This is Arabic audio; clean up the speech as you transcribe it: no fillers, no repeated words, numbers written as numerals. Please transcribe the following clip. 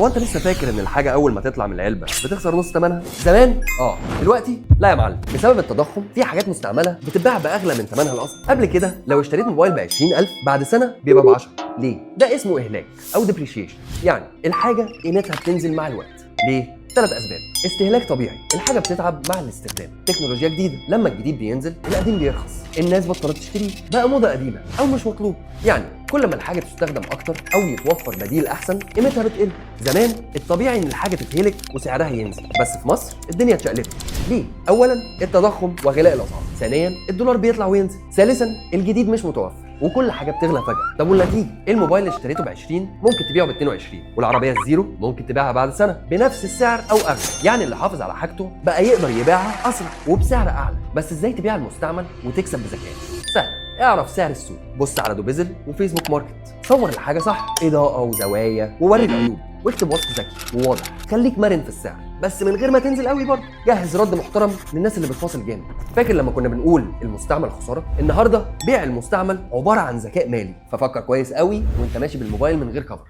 هو انت لسه فاكر ان الحاجه اول ما تطلع من العلبه بتخسر نص ثمنها زمان؟ دلوقتي لا يا معلم، بسبب التضخم في حاجات مستعمله بتتباع باغلى من ثمنها الاصلي. قبل كده لو اشتريت موبايل ب 20000 بعد سنه بيبقى ب 10. ليه؟ ده اسمه اهلاك او ديبريشيشن، يعني الحاجه قيمتها بتنزل مع الوقت. ليه؟ 3 اسباب. استهلاك طبيعي، الحاجه بتتعب مع الاستخدام. تكنولوجيا جديده، لما الجديد بينزل القديم بيرخص. الناس بطلت تشتريه، بقى موضه قديمه او مش مطلوب. يعني كل ما الحاجه تستخدم اكتر او يتوفر بديل احسن قيمتها بتقل. زمان الطبيعي ان الحاجه تتهلك وسعرها ينزل، بس في مصر الدنيا اتشقلبت. ليه؟ اولا التضخم وغلاء الاسعار، ثانيا الدولار بيطلع وينزل، ثالثا الجديد مش متوفر وكل حاجه بتغلى فجاه. طب والنتيجه؟ الموبايل اللي اشتريته ب 20 ممكن تبيعه ب 22، والعربيه الزيرو ممكن تبيعها بعد سنه بنفس السعر او اغلى. يعني اللي حافظ على حاجته بقى يقدر يبيعها اسرع وبسعر اعلى. بس ازاي تبيع المستعمل وتكسب بذكاء؟ سهل. اعرف سعر السوق، بص على دوبيزل وفيسبوك ماركت، صور الحاجه صح، اضاءه وزوايا، ووري العيوب، واكتب وصف ذكي وواضح. خليك مرن في السعر بس من غير ما تنزل قوي برضه. جهز رد محترم للناس اللي بتفاصل جامد. فاكر لما كنا بنقول المستعمل خساره؟ النهارده بيع المستعمل عباره عن ذكاء مالي، ففكر كويس قوي وانت ماشي بالموبايل من غير كفر.